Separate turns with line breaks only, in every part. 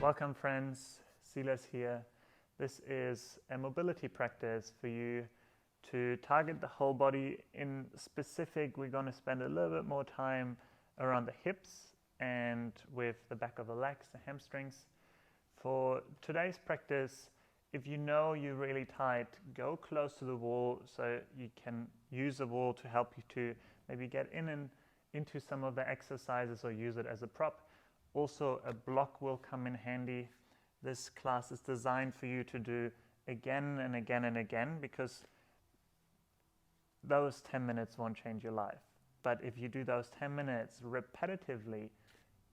Welcome friends, Silas here. This is a mobility practice for you to target the whole body. In specific, we're going to spend a little bit more time around the hips and with the back of the legs, the hamstrings. For today's practice, if you know you're really tight, go close to the wall so you can use the wall to help you to maybe get in and into some of the exercises or use it as a prop. Also, a block will come in handy. This class is designed for you to do again and again and again, because those 10 minutes won't change your life. But if you do those 10 minutes repetitively,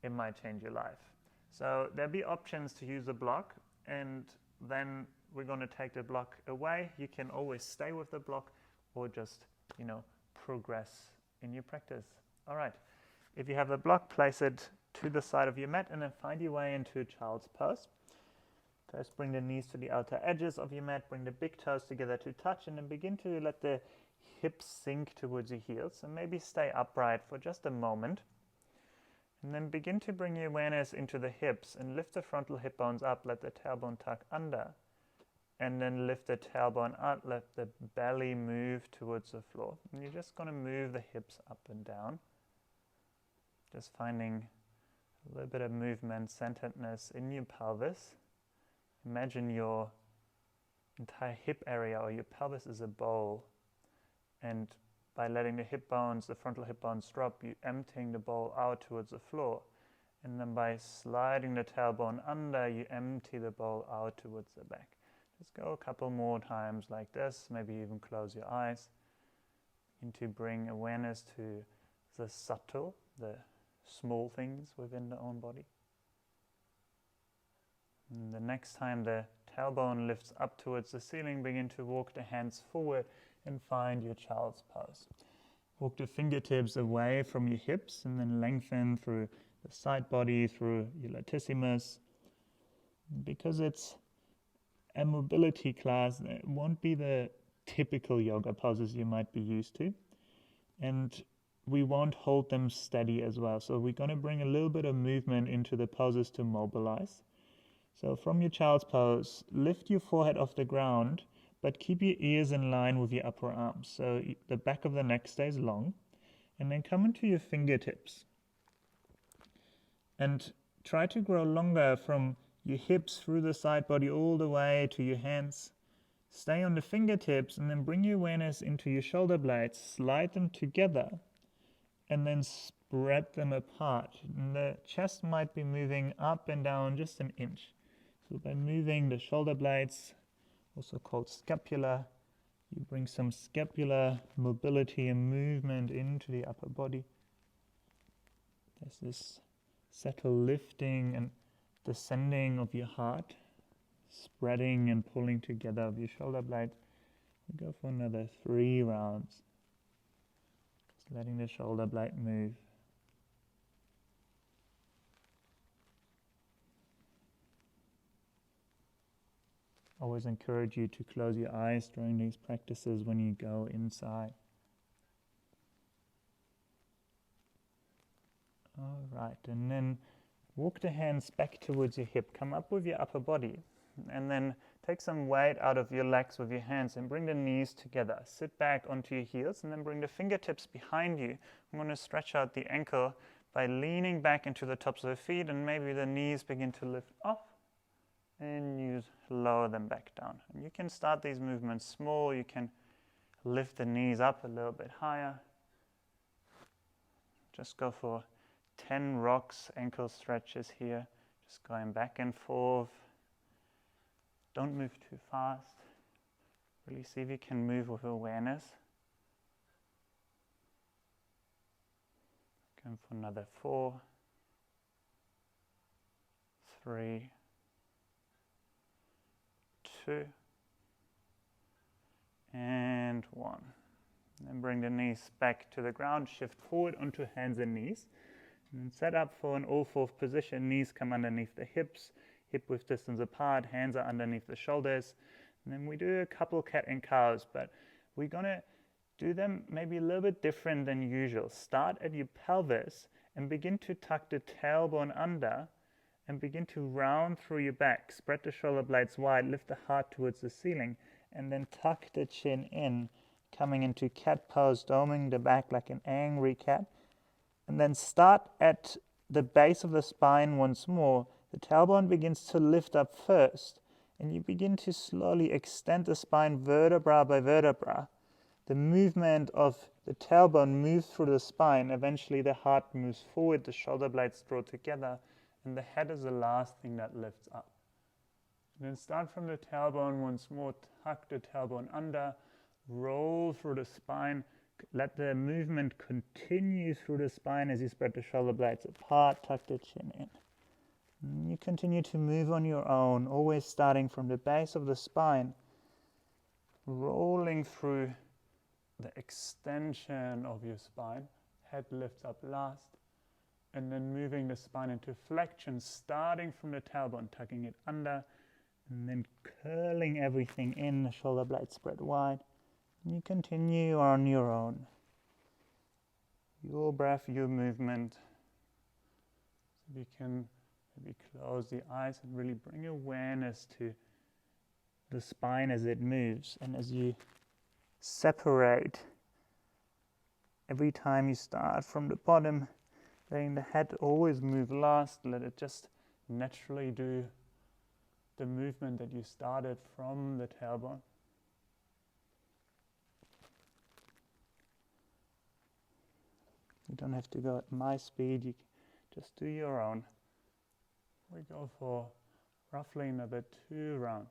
it might change your life. So there'll be options to use a block, and then we're going to take the block away. You can always stay with the block or just, progress in your practice. All right. If you have the block, place it to the side of your mat and then find your way into a child's pose. First, bring the knees to the outer edges of your mat, bring the big toes together to touch, and then begin to let the hips sink towards your heels, and maybe stay upright for just a moment. And then begin to bring your awareness into the hips and lift the frontal hip bones up, let the tailbone tuck under, and then lift the tailbone up, let the belly move towards the floor. And you're just going to move the hips up and down, just finding a little bit of movement, centeredness in your pelvis. Imagine your entire hip area or your pelvis is a bowl, and by letting the hip bones, the frontal hip bones drop, you're emptying the bowl out towards the floor. And then by sliding the tailbone under, you empty the bowl out towards the back. Just go a couple more times like this, maybe even close your eyes. Begin to bring awareness to the subtle, the small things within the own body. And the next time the tailbone lifts up towards the ceiling, begin to walk the hands forward and find your child's pose. Walk the fingertips away from your hips and then lengthen through the side body, through your latissimus. Because it's a mobility class, it won't be the typical yoga poses you might be used to. And we won't hold them steady as well. So we're going to bring a little bit of movement into the poses to mobilize. So from your child's pose, lift your forehead off the ground, but keep your ears in line with your upper arms. So the back of the neck stays long. And then come into your fingertips. And try to grow longer from your hips through the side body all the way to your hands. Stay on the fingertips and then bring your awareness into your shoulder blades. Slide them together and then spread them apart. And the chest might be moving up and down just an inch. So by moving the shoulder blades, also called scapular, you bring some scapular mobility and movement into the upper body. There's this subtle lifting and descending of your heart, spreading and pulling together of your shoulder blades. We go for another 3 rounds. Just letting the shoulder blade move. Always encourage you to close your eyes during these practices when you go inside. All right, and then walk the hands back towards your hip. Come up with your upper body, and then take some weight out of your legs with your hands and bring the knees together. Sit back onto your heels and then bring the fingertips behind you. I'm going to stretch out the ankle by leaning back into the tops of the feet, and maybe the knees begin to lift off. And you lower them back down. And you can start these movements small. You can lift the knees up a little bit higher. Just go for 10 rocks, ankle stretches here. Just going back and forth. Don't move too fast. Really see if you can move with awareness. Going for another 4, 3, 2, and 1. Then bring the knees back to the ground, shift forward onto hands and knees, and then set up for an all-fourth position. Knees come underneath the hips, hip width distance apart, hands are underneath the shoulders. And then we do a couple cat and cows, but we're going to do them maybe a little bit different than usual. Start at your pelvis and begin to tuck the tailbone under and begin to round through your back. Spread the shoulder blades wide, lift the heart towards the ceiling, and then tuck the chin in, coming into cat pose, doming the back like an angry cat. And then start at the base of the spine once more. The tailbone begins to lift up first, and you begin to slowly extend the spine vertebra by vertebra. The movement of the tailbone moves through the spine. Eventually the heart moves forward, the shoulder blades draw together, and the head is the last thing that lifts up. And then start from the tailbone once more, tuck the tailbone under, roll through the spine, let the movement continue through the spine as you spread the shoulder blades apart, tuck the chin in. And you continue to move on your own, always starting from the base of the spine, rolling through the extension of your spine, head lifts up last, and then moving the spine into flexion, starting from the tailbone, tucking it under, and then curling everything in, the shoulder blades spread wide. And you continue on your own. Your breath, your movement. So we can maybe close the eyes and really bring awareness to the spine as it moves. And as you separate, every time you start from the bottom, letting the head always move last, let it just naturally do the movement that you started from the tailbone. You don't have to go at my speed, you just do your own. We go for roughly another 2 rounds.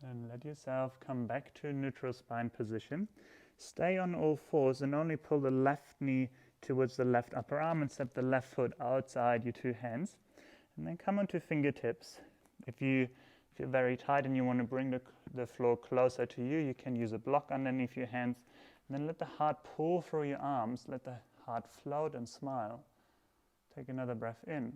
And let yourself come back to neutral spine position. Stay on all fours and only pull the left knee towards the left upper arm and step the left foot outside your 2 hands. And then come onto fingertips. If you feel very tight and you want to bring the floor closer to you, you can use a block underneath your hands. And then let the heart pull through your arms. Let the heart float and smile. Take another breath in.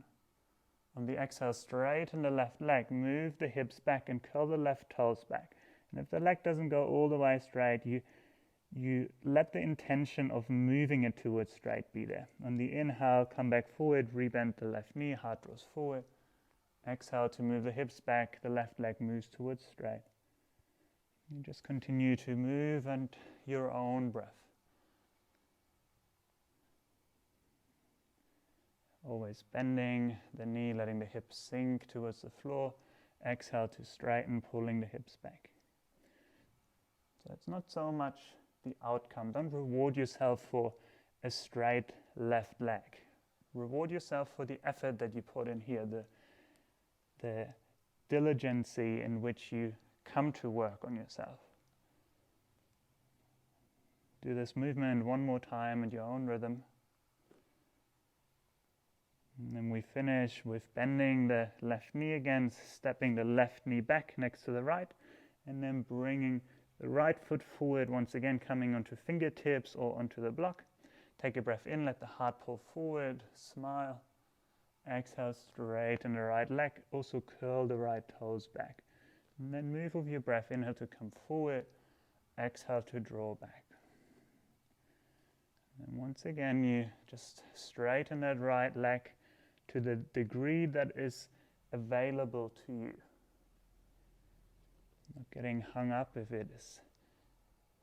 On the exhale, straighten the left leg, move the hips back and curl the left toes back. And if the leg doesn't go all the way straight, you let the intention of moving it towards straight be there. On the inhale, come back forward, rebend the left knee, heart draws forward. Exhale to move the hips back, the left leg moves towards straight. You just continue to move and your own breath. Always bending the knee, letting the hips sink towards the floor. Exhale to straighten, pulling the hips back. So it's not so much the outcome. Don't reward yourself for a straight left leg. Reward yourself for the effort that you put in here, the diligency in which you come to work on yourself. Do this movement one more time at your own rhythm. And then we finish with bending the left knee again, stepping the left knee back next to the right, and then bringing the right foot forward once again, coming onto fingertips or onto the block. Take a breath in, let the heart pull forward, smile. Exhale, straighten the right leg, also curl the right toes back. And then move with your breath, inhale to come forward, exhale to draw back. And once again, you just straighten that right leg to the degree that is available to you. Not getting hung up if it is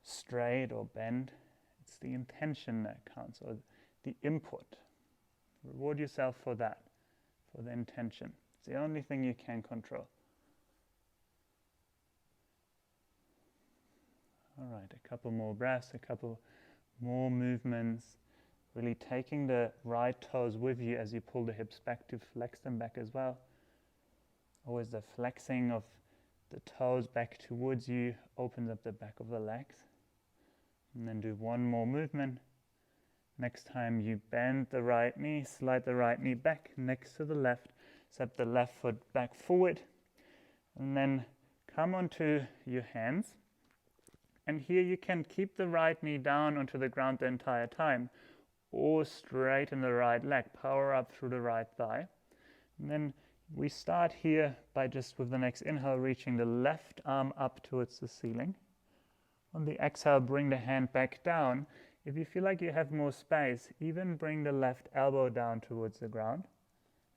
straight or bent. It's the intention that counts, or the input. Reward yourself for that, for the intention. It's the only thing you can control. All right, a couple more breaths, a couple more movements. Really taking the right toes with you as you pull the hips back to flex them back as well. Always the flexing of the toes back towards you opens up the back of the legs. And then do one more movement. Next time you bend the right knee, slide the right knee back next to the left, step the left foot back forward, and then come onto your hands. And here you can keep the right knee down onto the ground the entire time, or straighten the right leg, power up through the right thigh. And then we start here by just with the next inhale reaching the left arm up towards the ceiling. On the exhale, bring the hand back down. If you feel like you have more space, even bring the left elbow down towards the ground.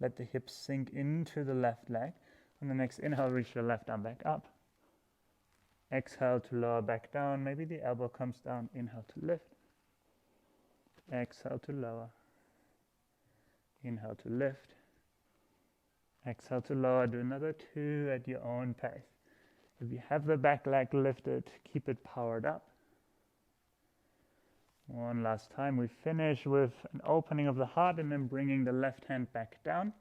Let the hips sink into the left leg. On the next inhale, reach the left arm back up. Exhale to lower back down. Maybe the elbow comes down. Inhale to lift. Exhale to lower. Inhale to lift. Exhale to lower. Do another 2 at your own pace. If you have the back leg lifted, keep it powered up. One last time. We finish with an opening of the heart and then bringing the left hand back down.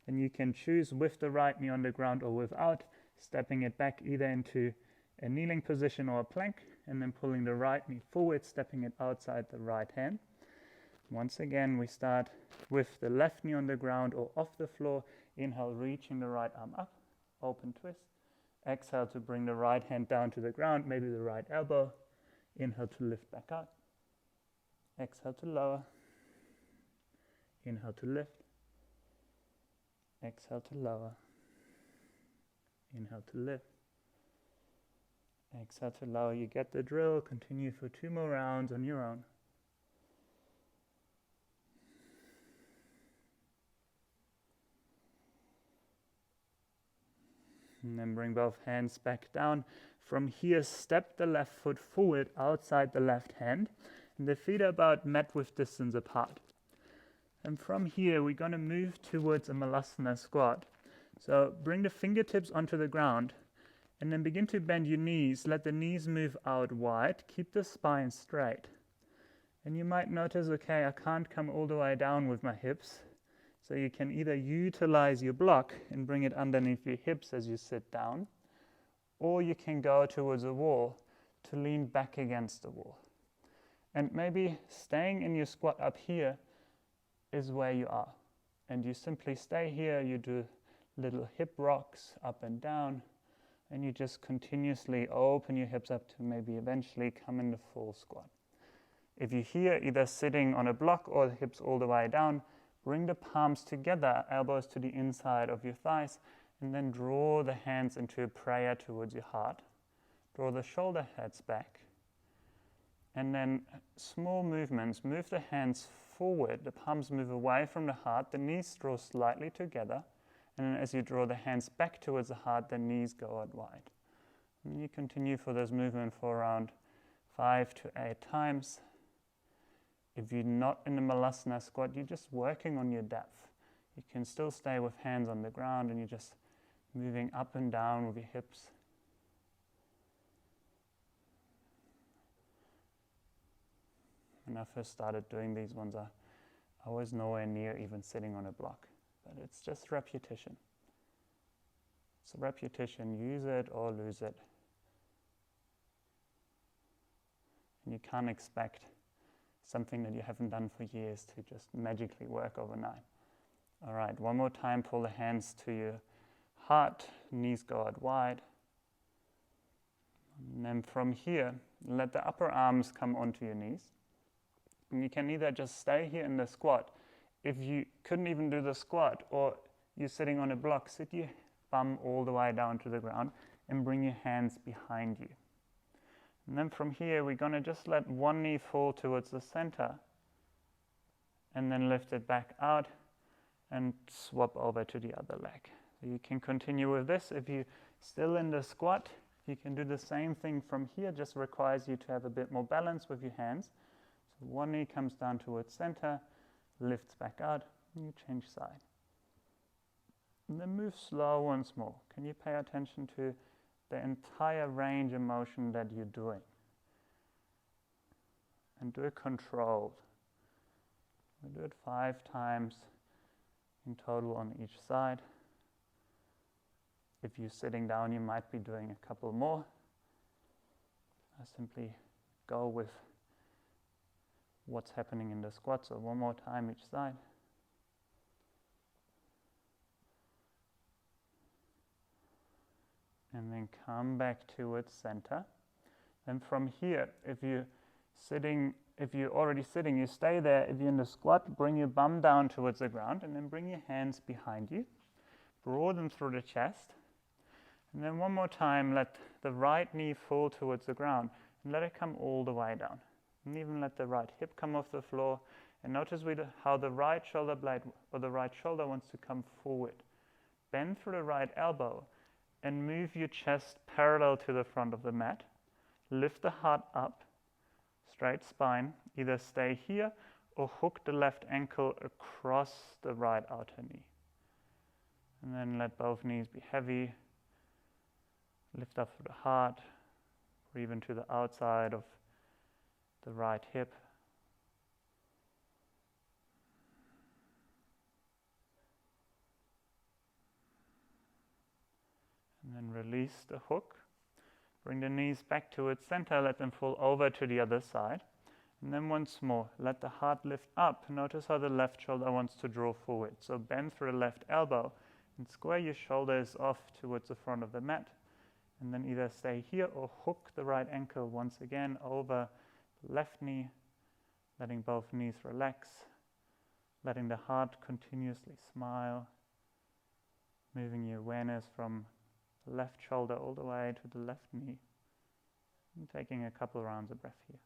And you can choose with the right knee on the ground or without, stepping it back either into a kneeling position or a plank, and then pulling the right knee forward, stepping it outside the right hand. Once again, we start with the left knee on the ground or off the floor. Inhale, reaching the right arm up, open twist. Exhale to bring the right hand down to the ground, maybe the right elbow. Inhale to lift back up. Exhale to lower. Inhale to lift. Exhale to lower. Inhale to lift. Exhale to lower. You get the drill. Continue for 2 more rounds on your own. And then bring both hands back down. From here, step the left foot forward outside the left hand. And the feet are about mat width distance apart. And from here, we're going to move towards a Malasana squat. So bring the fingertips onto the ground. And then begin to bend your knees. Let the knees move out wide. Keep the spine straight. And you might notice, okay, I can't come all the way down with my hips. So you can either utilize your block and bring it underneath your hips as you sit down, or you can go towards a wall to lean back against the wall. And maybe staying in your squat up here is where you are. And you simply stay here, you do little hip rocks up and down, and you just continuously open your hips up to maybe eventually come in the full squat. If you're here either sitting on a block or the hips all the way down, bring the palms together, elbows to the inside of your thighs, and then draw the hands into a prayer towards your heart. Draw the shoulder heads back. And then small movements. Move the hands forward. The palms move away from the heart. The knees draw slightly together. And then as you draw the hands back towards the heart, the knees go out wide. And you continue for this movement for around 5 to 8 times. If you're not in the Malasana squat, you're just working on your depth. You can still stay with hands on the ground and you're just moving up and down with your hips. When I first started doing these ones, I was nowhere near even sitting on a block. But it's just repetition. It's a repetition. Use it or lose it. And you can't expect something that you haven't done for years to just magically work overnight. All right, one more time, pull the hands to your heart, knees go out wide. And then from here, let the upper arms come onto your knees. And you can either just stay here in the squat. If you couldn't even do the squat, or you're sitting on a block, sit your bum all the way down to the ground and bring your hands behind you. And then from here, we're going to just let one knee fall towards the center and then lift it back out and swap over to the other leg. So you can continue with this. If you're still in the squat, you can do the same thing from here, just requires you to have a bit more balance with your hands. So one knee comes down towards center, lifts back out, and you change side. And then move slow once more. Can you pay attention to the entire range of motion that you're doing? And do it controlled. We'll do it 5 times in total on each side. If you're sitting down, you might be doing a couple more. I simply go with what's happening in the squat. So one more time each side. And then come back towards center. Then from here, if you're already sitting, you stay there. If you're in the squat, bring your bum down towards the ground, and then bring your hands behind you. Broaden through the chest. And then one more time, let the right knee fall towards the ground, and let it come all the way down. And even let the right hip come off the floor. And notice how the right shoulder blade or the right shoulder wants to come forward. Bend through the right elbow and move your chest parallel to the front of the mat. Lift the heart up, straight spine. Either stay here or hook the left ankle across the right outer knee. And then let both knees be heavy. Lift up through the heart, or even to the outside of the right hip. And then release the hook. Bring the knees back to its center, let them fall over to the other side. And then once more, let the heart lift up. Notice how the left shoulder wants to draw forward. So bend through the left elbow and square your shoulders off towards the front of the mat. And then either stay here or hook the right ankle once again over the left knee, letting both knees relax, letting the heart continuously smile, moving your awareness from the left shoulder all the way to the left knee, and taking a couple rounds of breath here.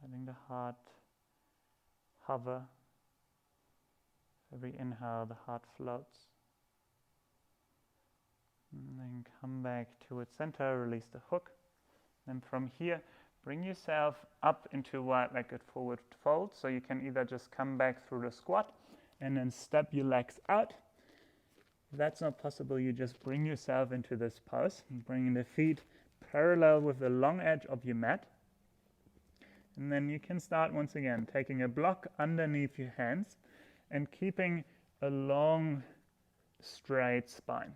Letting the heart hover. Every inhale, the heart floats. And then come back to its center, release the hook. Then from here, bring yourself up into wide-legged forward fold. So you can either just come back through the squat and then step your legs out. If that's not possible, you just bring yourself into this pose, bringing the feet parallel with the long edge of your mat. And then you can start once again, taking a block underneath your hands and keeping a long, straight spine.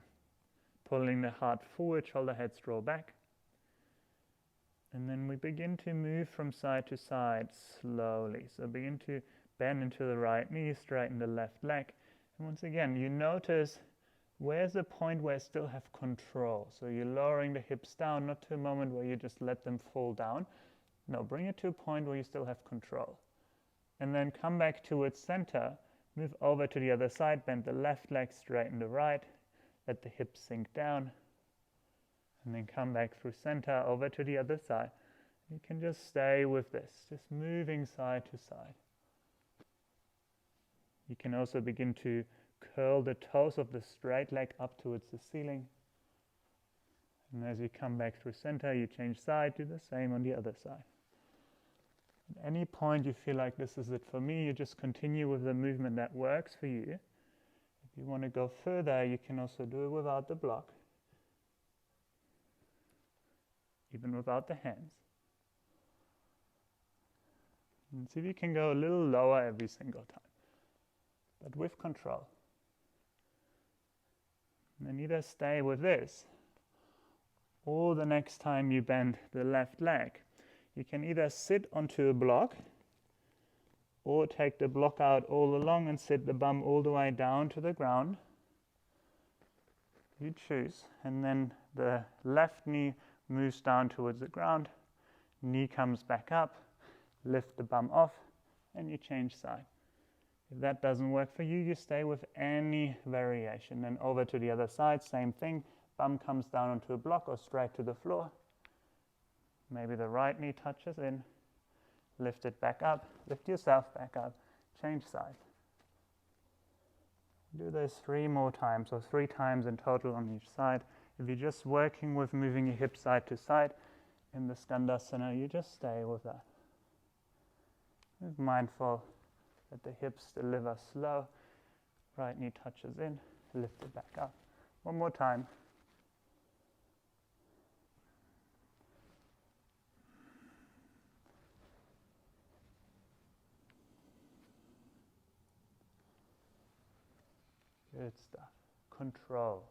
Pulling the heart forward, shoulder heads draw back. And then we begin to move from side to side slowly. So begin to bend into the right knee, straighten the left leg. And once again, you notice where's the point where I still have control. So you're lowering the hips down, not to a moment where you just let them fall down. No, bring it to a point where you still have control. And then come back towards center. Move over to the other side, bend the left leg, straighten the right, let the hips sink down, and then come back through center over to the other side. You can just stay with this, just moving side to side. You can also begin to curl the toes of the straight leg up towards the ceiling. And as you come back through center, you change side, do the same on the other side. At any point you feel like this is it for me, you just continue with the movement that works for you. If you want to go further, you can also do it without the block, even without the hands. And see if you can go a little lower every single time, but with control. And then either stay with this, or the next time you bend the left leg, you can either sit onto a block or take the block out all along and sit the bum all the way down to the ground. You choose. And then the left knee moves down towards the ground. Knee comes back up. Lift the bum off and you change side. If that doesn't work for you, you stay with any variation. Then over to the other side, same thing. Bum comes down onto a block or straight to the floor. Maybe the right knee touches in, lift it back up, lift yourself back up, change side. Do this 3 more times, or 3 times in total on each side. If you're just working with moving your hips side to side in the Skandasana, you just stay with that. Be mindful that the hips deliver slow, right knee touches in, lift it back up. One more time. Good stuff. Control.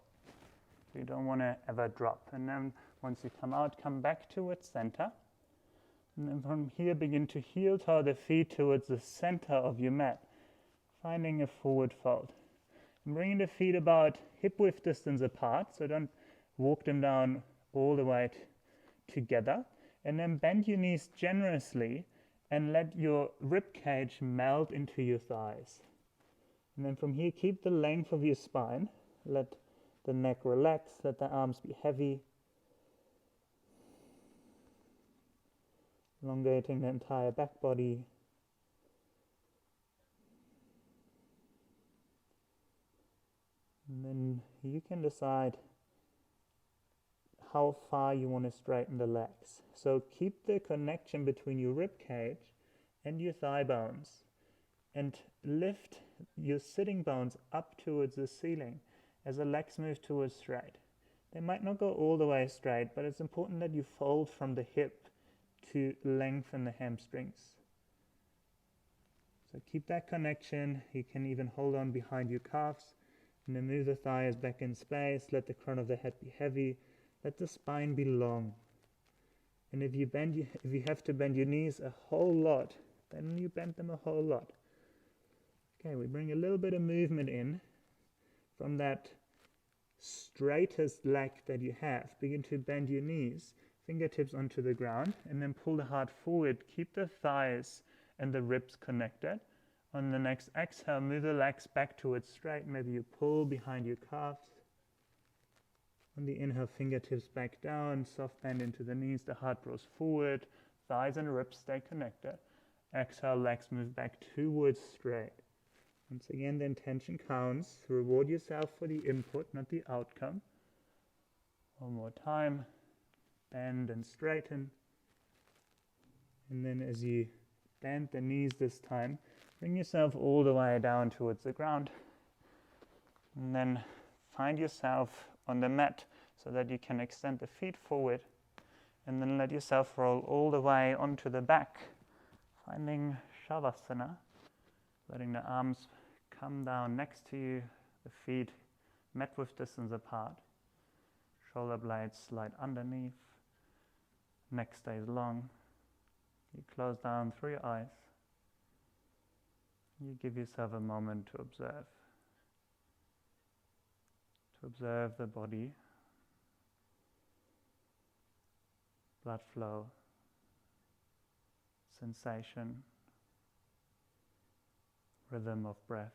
You don't want to ever drop. And then once you come out, come back towards center. And then from here, begin to heel-toe the feet towards the center of your mat, finding a forward fold. I'm bringing the feet about hip width distance apart, so don't walk them down all the way together. And then bend your knees generously and let your rib cage melt into your thighs. And then from here, keep the length of your spine. Let the neck relax, let the arms be heavy. Elongating the entire back body. And then you can decide how far you want to straighten the legs. So keep the connection between your rib cage and your thigh bones, and lift your sitting bones up towards the ceiling as the legs move towards straight. They might not go all the way straight, but it's important that you fold from the hip to lengthen the hamstrings. So keep that connection. You can even hold on behind your calves, and then move the thighs back in space. Let the crown of the head be heavy. Let the spine be long. And if you have to bend your knees a whole lot, then you bend them a whole lot. Okay, we bring a little bit of movement in from that straightest leg that you have. Begin to bend your knees, fingertips onto the ground, and then pull the heart forward. Keep the thighs and the ribs connected. On the next exhale, move the legs back towards straight. Maybe you pull behind your calves. On the inhale, fingertips back down, soft bend into the knees, the heart rolls forward, thighs and ribs stay connected. Exhale, legs move back towards straight. Once again, the intention counts. Reward yourself for the input, not the outcome. One more time. Bend and straighten. And then as you bend the knees this time, bring yourself all the way down towards the ground. And then find yourself on the mat so that you can extend the feet forward. And then let yourself roll all the way onto the back, finding Shavasana, letting the arms come down next to you, the feet mat width distance apart, shoulder blades slide underneath, neck stays long. You close down through your eyes. You give yourself a moment to observe the body, blood flow, sensation, rhythm of breath.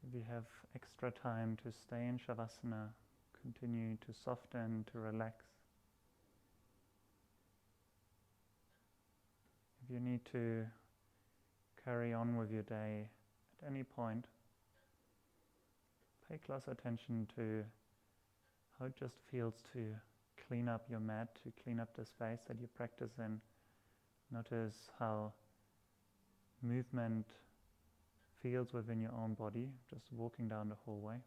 If you have extra time to stay in Shavasana, continue to soften, to relax. If you need to carry on with your day at any point, pay close attention to how it just feels to clean up your mat, to clean up the space that you practice in. Notice how movement feels within your own body, just walking down the hallway.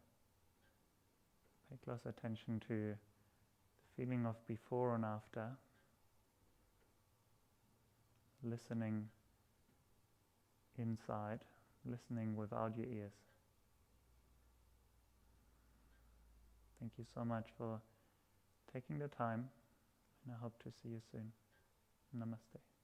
Pay close attention to the feeling of before and after. Listening inside, listening without your ears. Thank you so much for taking the time, and I hope to see you soon. Namaste.